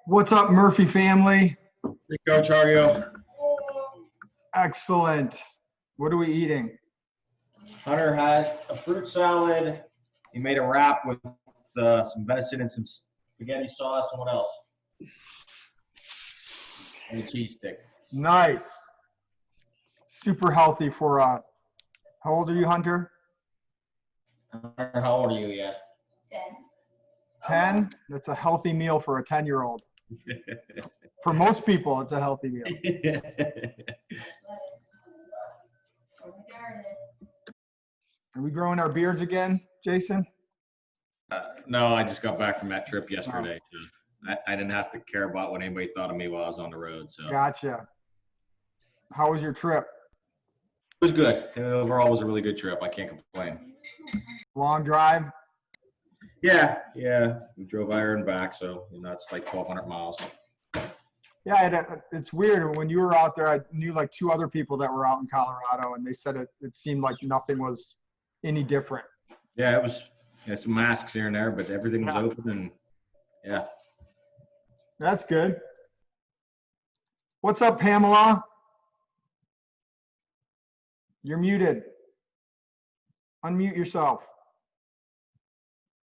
What's up, Murphy family? Hey, Coach, how are you? Excellent. What are we eating? Hunter had a fruit salad. He made a wrap with some venison and some spaghetti sauce and what else? And a cheese stick. Nice. Super healthy for how old are you, Hunter? Hunter, how old are you? Yes. 10? That's a healthy meal for a 10-year-old. For most people, it's a healthy meal. Are we growing our beards again, Jason? No, I just got back from that trip yesterday. So I didn't have to care about what anybody thought of me while I was on the road. So Gotcha. How was your trip? it was good. Overall, it was a really good trip. I can't complain. Long drive? Yeah. We drove there and back, so it's like 1,200 miles. Yeah, it's weird. When you were out there, I knew like 2 other people that were out in Colorado, and they said it seemed like nothing was any different. Yeah, it was some masks here and there, but everything was open, and yeah. That's good. What's up, Pamela? You're muted. Unmute yourself.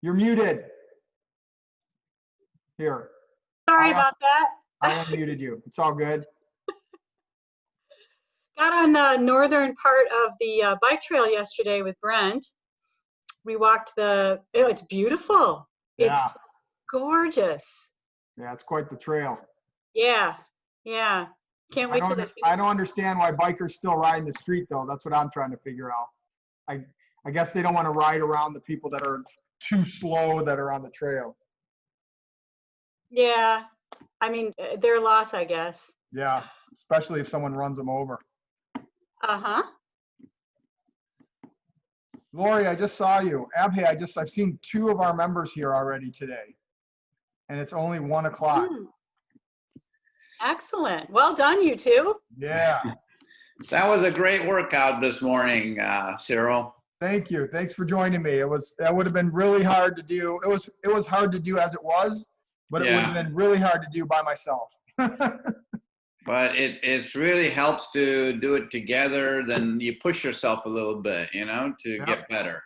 You're muted. Here. Sorry about that. I unmuted you. It's all good. Got on the northern part of the bike trail yesterday with Brent. We walked it's beautiful. Yeah. It's gorgeous. Yeah, it's quite the trail. Yeah. Can't wait till I don't understand why bikers still ride in the street, though. That's what I'm trying to figure out. I guess they don't want to ride around the people that are too slow that are on the trail. Yeah. I mean, their loss, I guess. Yeah, especially if someone runs them over. Uh-huh. Lori, I just saw you. Abhay, I've seen 2 of our members here already today, and it's only 1 o'clock. Excellent. Well done, you two. Yeah. That was a great workout this morning, Cyril. Thank you. Thanks for joining me. That would have been really hard to do. It was hard to do as it was, but it would have been really hard to do by myself. But it really helps to do it together. Then you push yourself a little bit, to get better.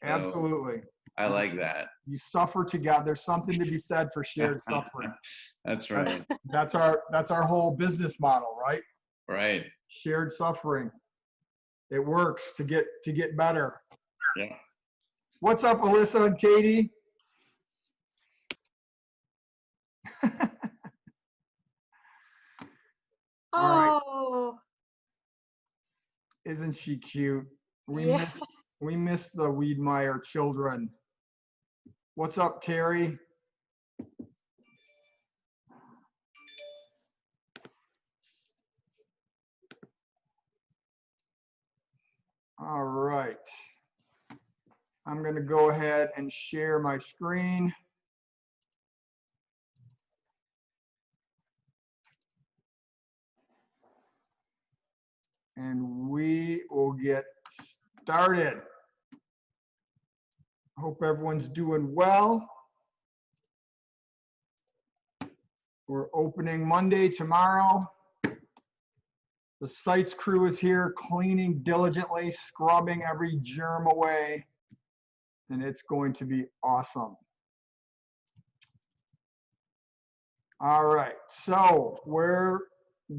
So absolutely. I like that. You suffer together. There's something to be said for shared suffering. That's right. That's our whole business model, right? Right. Shared suffering. It works to get better. Yeah. What's up, Alyssa and Katie? Oh. Isn't she cute? We Yes. miss the Wiedmeyer children. What's up, Terry? All right. I'm going to go ahead and share my screen. And we will get started. Hope everyone's doing well. We're opening Monday tomorrow. The sites crew is here cleaning diligently, scrubbing every germ away, and it's going to be awesome. All right, so we're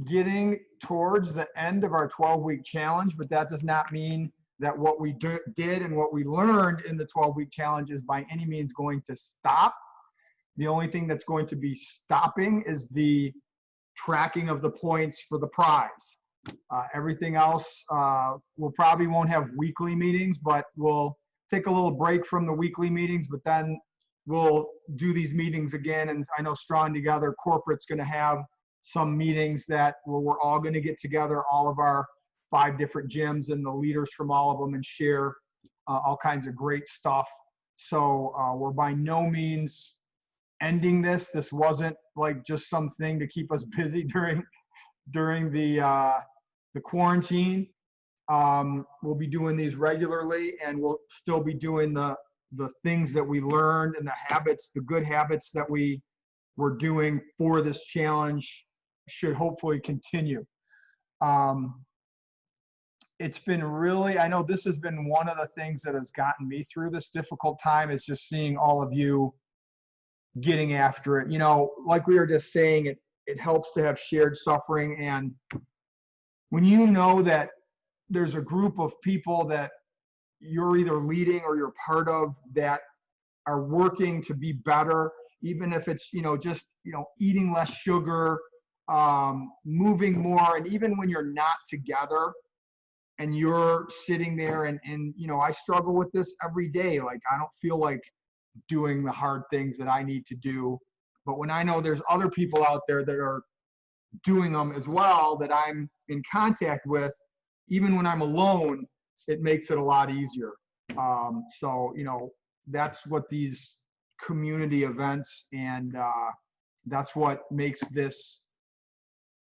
getting towards the end of our 12-week challenge, but that does not mean that what we did and what we learned in the 12-week challenge is by any means going to stop. The only thing that's going to be stopping is the tracking of the points for the prize. Everything else, we'll probably won't have weekly meetings, but we'll take a little break from the weekly meetings, but then we'll do these meetings again. And I know Strong Together Corporate's going to have some meetings where we're all going to get together, all of our 5 different gyms and the leaders from all of them, and share all kinds of great stuff. So we're by no means ending this. This wasn't like just something to keep us busy during the quarantine. We'll be doing these regularly, and we'll still be doing the things that we learned and the habits, the good habits that we we're doing for this challenge should hopefully continue. It's been really, I know this has been one of the things that has gotten me through this difficult time, is just seeing all of you getting after it. You know, like we were just saying, it helps to have shared suffering. And when you know that there's a group of people that you're either leading or you're part of that are working to be better, even if it's, you know, just, you know, eating less sugar, moving more. And even when you're not together and you're sitting there and, you know, I struggle with this every day. Like, I don't feel like doing the hard things that I need to do. But when I know there's other people out there that are doing them as well, that I'm in contact with, even when I'm alone, it makes it a lot easier. So, you know, that's what these community events, and that's what makes this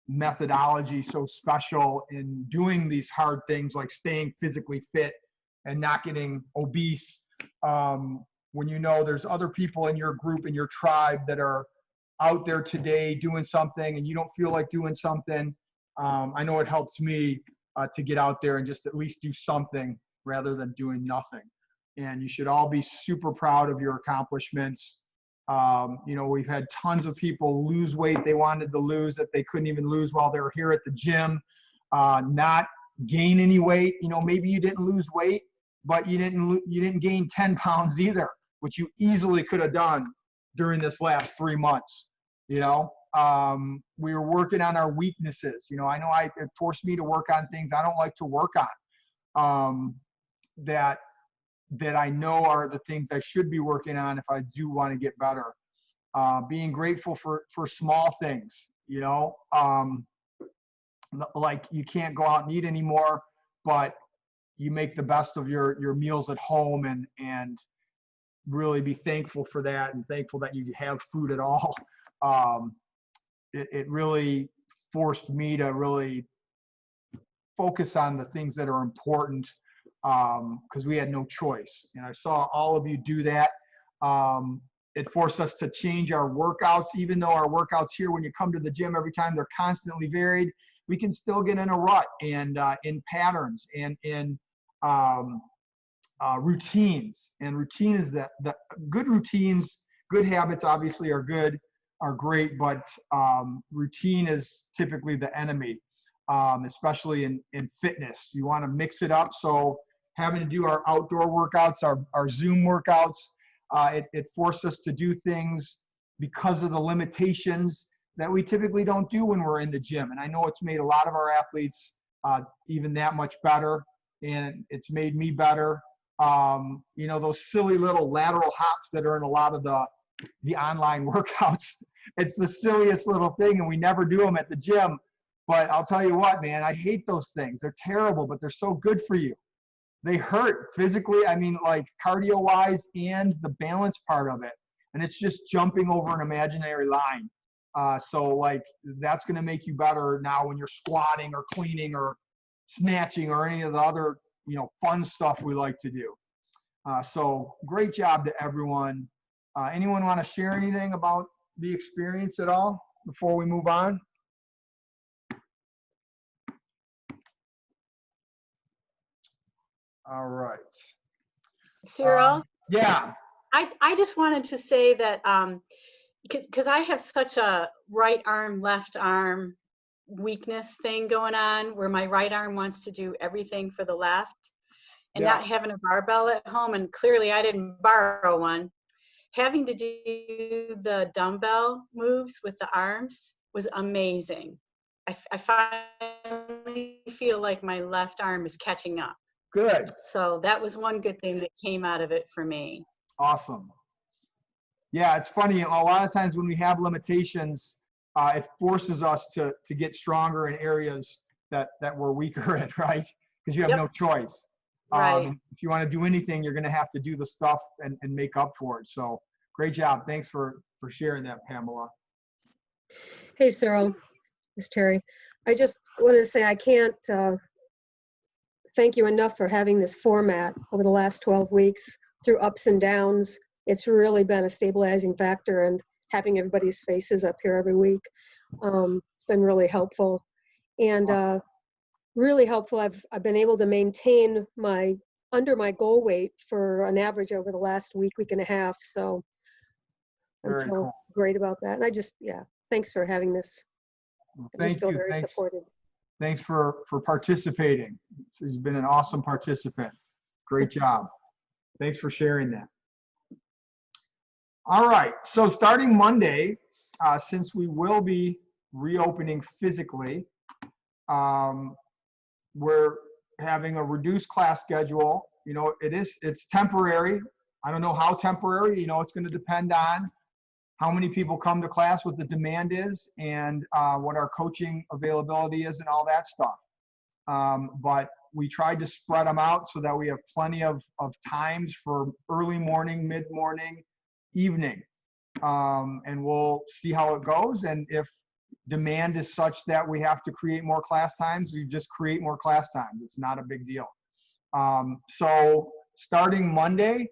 methodology so special in doing these hard things like staying physically fit and not getting obese. When you know there's other people in your group, in your tribe, that are out there today doing something and you don't feel like doing something, I know it helps me to get out there and just at least do something rather than doing nothing. And you should all be super proud of your accomplishments. You know, we've had tons of people lose weight they wanted to lose that they couldn't even lose while they were here at the gym, not gain any weight. You know, maybe you didn't lose weight, but you didn't gain 10 pounds either, which you easily could have done during this last 3 months. You know, we were working on our weaknesses. You know, I know it forced me to work on things I don't like to work on, that I know are the things I should be working on if I do want to get better. Being grateful for small things, you know, like you can't go out and eat anymore, but you make the best of your meals at home, and really be thankful for that, and thankful that you have food at all. It really forced me to really focus on the things that are important, because we had no choice. And I saw all of you do that. It forced us to change our workouts. Even though our workouts here, when you come to the gym every time, they're constantly varied, we can still get in a rut and in patterns and in routines. And routine is the good routines, good habits obviously are great, but routine is typically the enemy, especially in fitness. You want to mix it up. So having to do our outdoor workouts, our Zoom workouts, it forced us to do things because of the limitations that we typically don't do when we're in the gym. And I know it's made a lot of our athletes even that much better, and it's made me better. You know, those silly little lateral hops that are in a lot of the online workouts, it's the silliest little thing, and we never do them at the gym. But I'll tell you what, man, I hate those things. They're terrible, but they're so good for you. They hurt physically, I mean, like cardio-wise, and the balance part of it. And it's just jumping over an imaginary line. So like, that's going to make you better now when you're squatting or cleaning or snatching or any of the other, you know, fun stuff we like to do. So great job to everyone. Anyone want to share anything about the experience at all before we move on? All right. Cyril, Yeah. I just wanted to say that because I have such a right arm, left arm weakness thing going on, where my right arm wants to do everything for the left, and Yeah. not having a barbell at home, and clearly I didn't borrow one. Having to do the dumbbell moves with the arms was amazing. I finally feel like my left arm is catching up. Good. So that was one good thing that came out of it for me. Awesome. Yeah, it's funny. A lot of times when we have limitations, it forces us to get stronger in areas that we're weaker in, right? Because you have Yep. no choice. Right. If you want to do anything, you're going to have to do the stuff and make up for it. So great job. Thanks for sharing that, Pamela. Hey, Cyril, it's Terry. I just wanted to say I can't thank you enough for having this format over the last 12 weeks through ups and downs. It's really been a stabilizing factor, and having everybody's faces up here every week. It's been really helpful, and really helpful. I've been able to maintain under my goal weight for an average over the last week and a half. So I Very feel cool. great about that. And I just, thanks for having this. Well, I just thank feel you. very Thanks. supported. Thanks for participating. He's been an awesome participant. Great job. Thanks for sharing that. All right, so starting Monday, since we will be reopening physically, we're having a reduced class schedule. You know, it's temporary. I don't know how temporary. You know, it's going to depend on how many people come to class, what the demand is, and what our coaching availability is and all that stuff. But we tried to spread them out so that we have plenty of times for early morning, mid-morning, evening. And we'll see how it goes. And if demand is such that we have to create more class times, we just create more class times. It's not a big deal. So starting Monday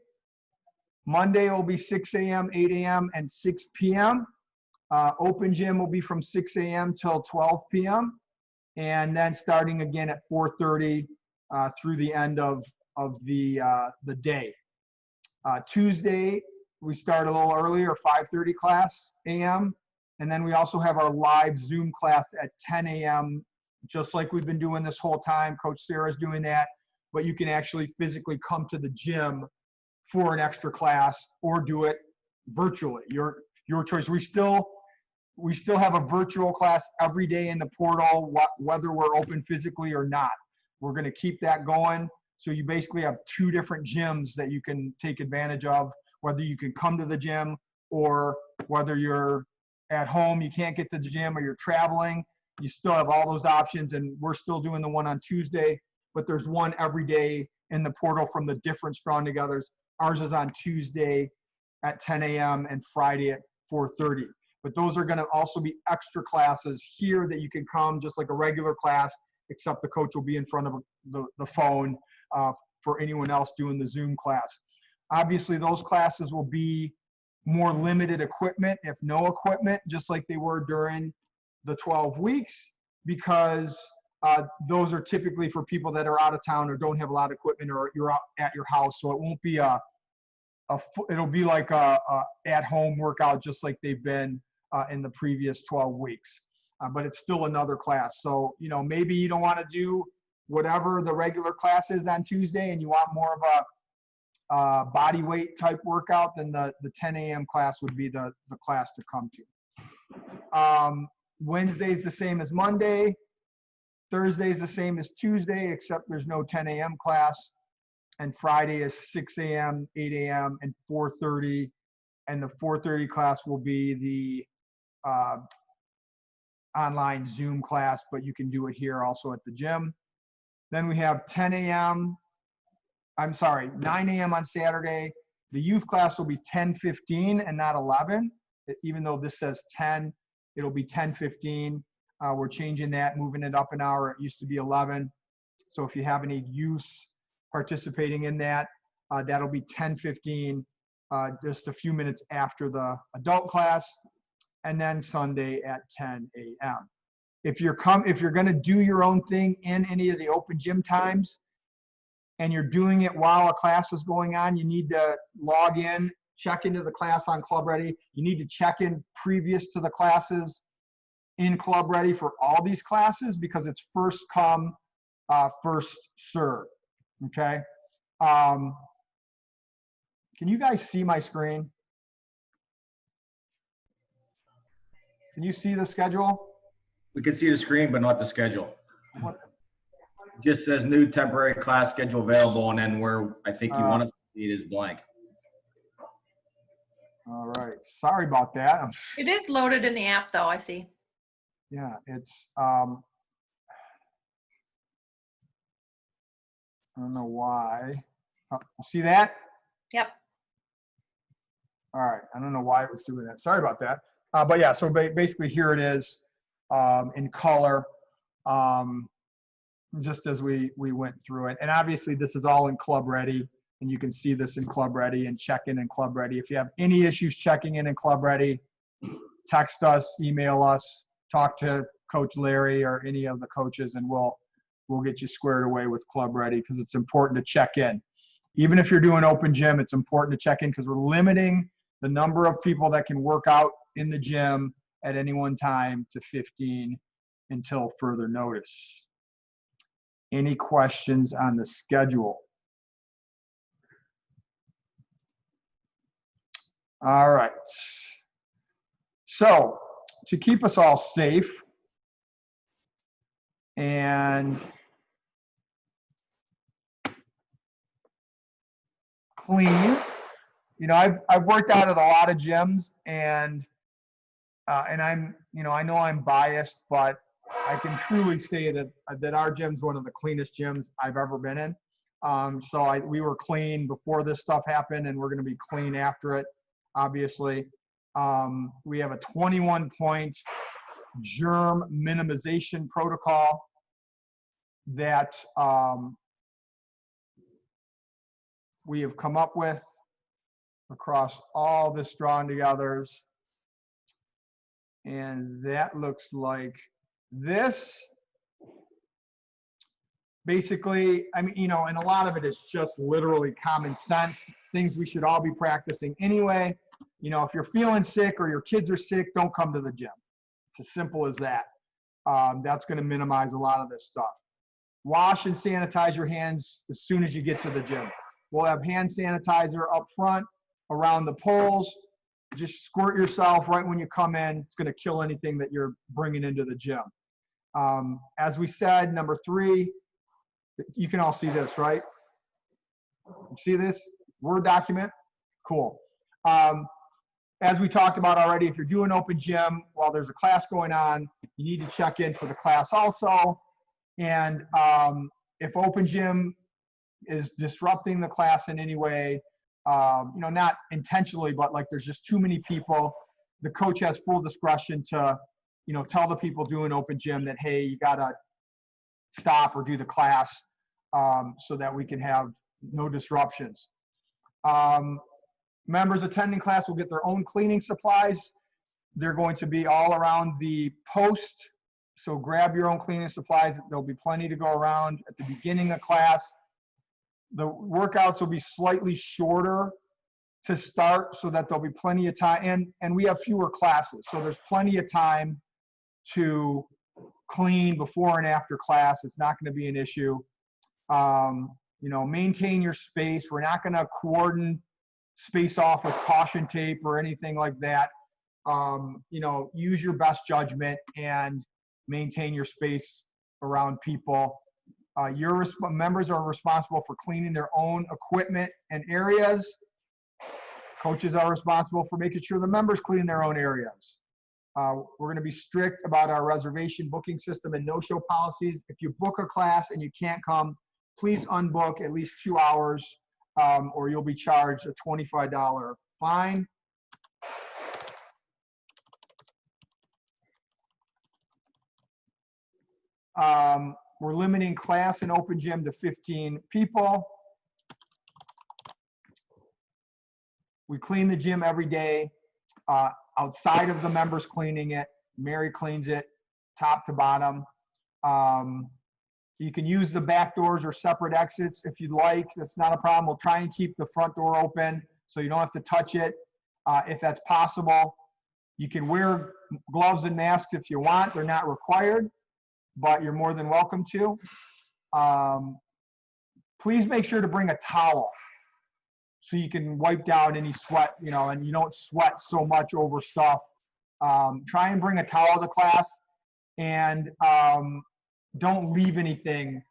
will be 6 a.m., 8 a.m., and 6 p.m. Open gym will be from 6 a.m. till 12 p.m. And then starting again at 4:30 through the end of the day. Tuesday, we start a little earlier, 5:30 class a.m. And then we also have our live Zoom class at 10 a.m., just like we've been doing this whole time. Coach Sarah's doing that, but you can actually physically come to the gym for an extra class or do it virtually, your choice. We still have a virtual class every day in the portal, whether we're open physically or not. We're going to keep that going. So you basically have two different gyms that you can take advantage of, whether you can come to the gym or whether you're at home, you can't get to the gym, or you're traveling. You still have all those options, and we're still doing the one on Tuesday, but there's one every day in the portal from the different Strong Togethers. Ours is on Tuesday at 10 a.m. and Friday at 4:30. But those are going to also be extra classes here that you can come just like a regular class, except the coach will be in front of the phone for anyone else doing the Zoom class. Obviously, those classes will be more limited equipment, if no equipment, just like they were during the 12 weeks, because those are typically for people that are out of town or don't have a lot of equipment, or you're out at your house. So it won't be it'll be like a at-home workout, just like they've been in the previous 12 weeks. But it's still another class. So, you know, maybe you don't want to do whatever the regular class is on Tuesday and you want more of a body weight type workout, then the 10 a.m. class would be the class to come to. Wednesday's the same as Monday. Thursday's the same as Tuesday, except there's no 10 a.m. class. And Friday is 6 a.m., 8 a.m., and 4:30. And the 4:30 class will be the online Zoom class, but you can do it here also at the gym. Then we have 9 a.m. on Saturday. The youth class will be 10:15 and not 11. Even though this says 10, it'll be 10:15. We're changing that, moving it up an hour. It used to be 11. So if you have any youth participating in that, that'll be 10:15, just a few minutes after the adult class. And then Sunday at 10 a.m. If you're going to do your own thing in any of the open gym times, and you're doing it while a class is going on, you need to log in, check into the class on Club Ready. You need to check in previous to the classes in Club Ready for all these classes, because it's first come, first serve. Okay. Can you guys see my screen? Can you see the schedule? We can see the screen, but not the schedule. What? It just says new temporary class schedule available, and then where I think you want to see it is blank. All right. Sorry about that. It is loaded in the app, though, I see. Yeah, it's, I don't know why. Oh, see that? Yep. All right. I don't know why it was doing that. Sorry about that. But yeah, so basically here it is in color, just as we went through it. And obviously this is all in Club Ready, and you can see this in Club Ready and check in Club Ready. If you have any issues checking in Club Ready, text us, email us, talk to Coach Larry or any of the coaches, and we'll get you squared away with Club Ready, because it's important to check in. Even if you're doing open gym, it's important to check in, because we're limiting the number of people that can work out in the gym at any one time to 15 until further notice. Any questions on the schedule? All right. So to keep us all safe and clean, you know, I've worked out at a lot of gyms, and I'm, you know, I know I'm biased, but I can truly say that our gym's one of the cleanest gyms I've ever been in. We were clean before this stuff happened, and we're going to be clean after it, obviously. We have a 21-point germ minimization protocol that we have come up with across all the strong togethers. And that looks like this. Basically, I mean, you know, and a lot of it is just literally common sense, things we should all be practicing anyway. You know, if you're feeling sick or your kids are sick, don't come to the gym. It's as simple as that. That's going to minimize a lot of this stuff. Wash and sanitize your hands as soon as you get to the gym. We'll have hand sanitizer up front, around the poles. Just squirt yourself right when you come in. It's going to kill anything that you're bringing into the gym. As we said, number 3, you can all see this, right? You see this Word document? Cool. As we talked about already, if you're doing open gym while there's a class going on, you need to check in for the class also. And if open gym is disrupting the class in any way, you know, not intentionally, but like there's just too many people, the coach has full discretion to, you know, tell the people doing open gym that, hey, you gotta stop or do the class, so that we can have no disruptions. Members attending class will get their own cleaning supplies. They're going to be all around the post, so grab your own cleaning supplies. There'll be plenty to go around at the beginning of class. The workouts will be slightly shorter to start so that there'll be plenty of time, and we have fewer classes, so there's plenty of time to clean before and after class. It's not going to be an issue. You know, maintain your space. We're not going to cordon space off with caution tape or anything like that. You know, use your best judgment and maintain your space around people. Your members are responsible for cleaning their own equipment and areas. Coaches are responsible for making sure the members clean their own areas. We're going to be strict about our reservation booking system and no-show policies. If you book a class and you can't come, please unbook at least 2 hours, or you'll be charged a $25 fine. We're limiting class and open gym to 15 people. We clean the gym every day, outside of the members cleaning it. Mary cleans it top to bottom. You can use the back doors or separate exits if you'd like. That's not a problem. We'll try and keep the front door open so you don't have to touch it if that's possible. You can wear gloves and masks if you want. They're not required, but you're more than welcome to. Please make sure to bring a towel so you can wipe down any sweat, you know, and you don't sweat so much over stuff. Try and bring a towel to class, and don't leave anything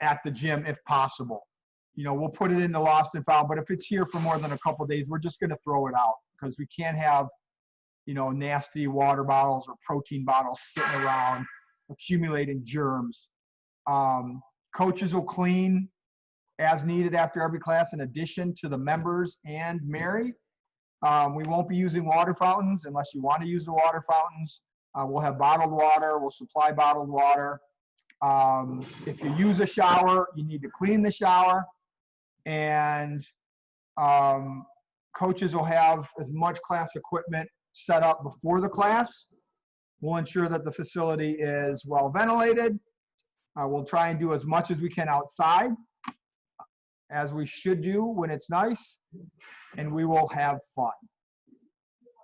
at the gym if possible. You know, we'll put it in the lost and found, but if it's here for more than a couple of days, we're just going to throw it out, because we can't have, you know, nasty water bottles or protein bottles sitting around accumulating germs. Coaches will clean as needed after every class, in addition to the members and Mary. We won't be using water fountains unless you want to use the water fountains. We'll have bottled water. We'll supply bottled water. If you use a shower, you need to clean the shower. And coaches will have as much class equipment set up before the class. We'll ensure that the facility is well ventilated. We'll try and do as much as we can outside, as we should do when it's nice, and we will have fun.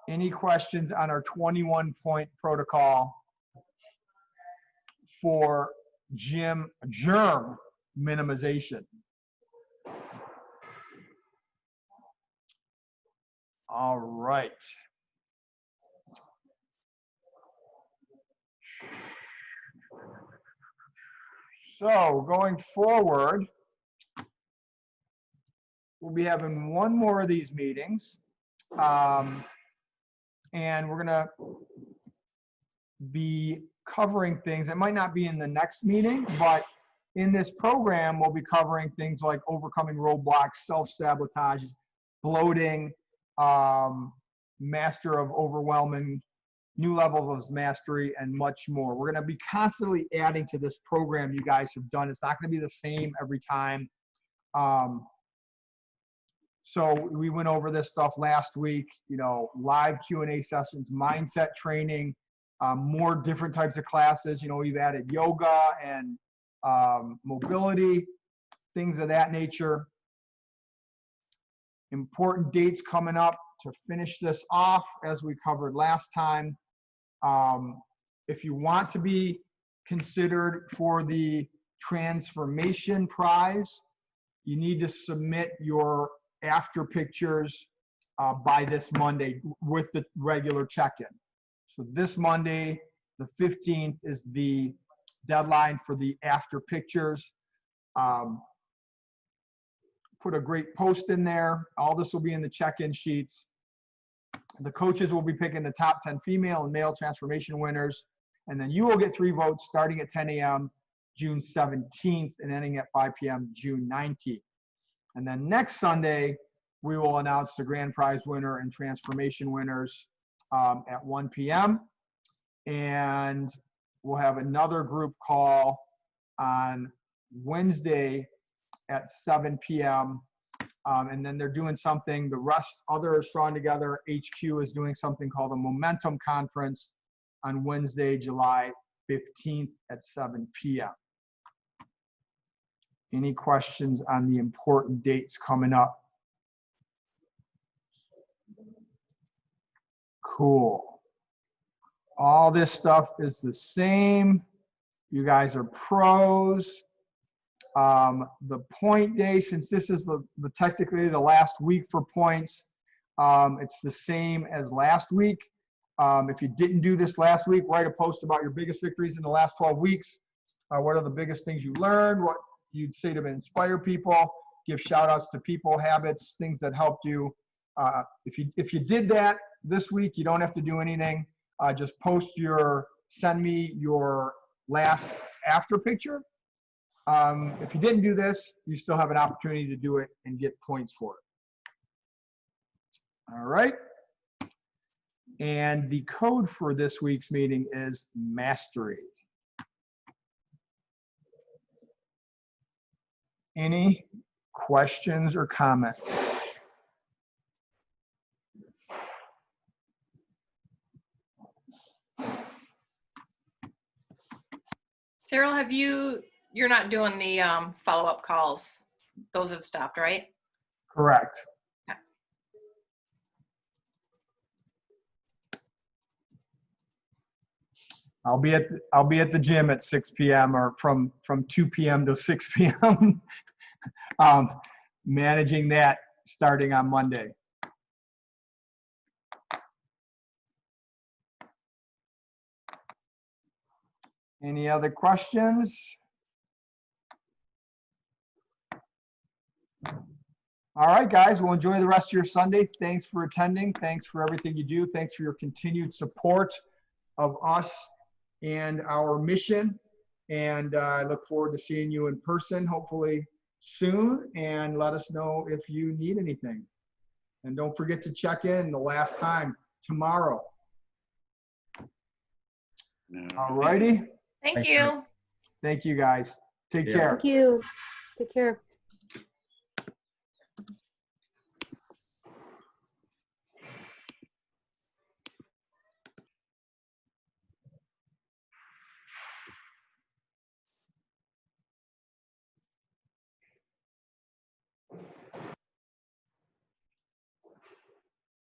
Any questions on our 21-point protocol for germ minimization? All right. So going forward, we'll be having one more of these meetings. And we're gonna be covering things that might not be in the next meeting, but in this program, we'll be covering things like overcoming roadblocks, self-sabotage, bloating, master of overwhelming, new levels of mastery, and much more. We're gonna be constantly adding to this program you guys have done. It's not gonna be the same every time. So we went over this stuff last week, you know, live Q&A sessions, mindset training, more different types of classes. You know, we've added yoga and mobility, things of that nature. Important dates coming up to finish this off, as we covered last time. If you want to be considered for the transformation prize, you need to submit your after pictures by this Monday with the regular check-in. So this Monday, the 15th, is the deadline for the after pictures. Put a great post in there. All this will be in the check-in sheets. The coaches will be picking the top 10 female and male transformation winners. And then you will get 3 votes starting at 10 a.m. June 17th and ending at 5 p.m. June 19th. And then next Sunday, we will announce the grand prize winner and transformation winners at 1 p.m. And we'll have another group call on Wednesday at 7 p.m. And then they're doing something, the rest, other Strong Together HQ is doing something called a Momentum Conference on Wednesday, July 15th at 7 p.m. Any questions on the important dates coming up? Cool. All this stuff is the same. You guys are pros. The point day, since this is the technically the last week for points, it's the same as last week. If you didn't do this last week, write a post about your biggest victories in the last 12 weeks. What are the biggest things you learned? What you'd say to inspire people? Give shout outs to people, habits, things that helped you. If you did that this week, you don't have to do anything. Just send me your last after picture. If you didn't do this, you still have an opportunity to do it and get points for it. All right. And the code for this week's meeting is mastery. Any questions or comments? Cyril, you're not doing the follow-up calls. Those have stopped, right? Correct. Okay. I'll be at the gym at 6 p.m. or from 2 p.m. to 6 p.m. Managing that starting on Monday. Any other questions? All right, guys, well, enjoy the rest of your Sunday. Thanks for attending. Thanks for everything you do. Thanks for your continued support of us and our mission. And I look forward to seeing you in person, hopefully soon. And let us know if you need anything. And don't forget to check in the last time tomorrow. All righty. Thank you. Thank you, guys. Take care. Thank you. Take care.